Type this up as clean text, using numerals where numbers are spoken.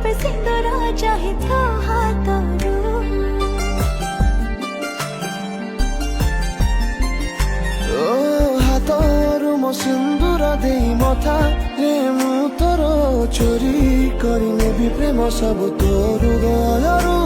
पे सिंदूर चाहे तो हाथरू ହାତରୁ ମୋ ସିନ୍ଦୁର ଦେଇ ମଥା ରେ ମୁଁ ତୋର ଚୋରି କରି ନେବି ପ୍ରେମ ସବୁ ତୋ ହୃଦୟରୁ।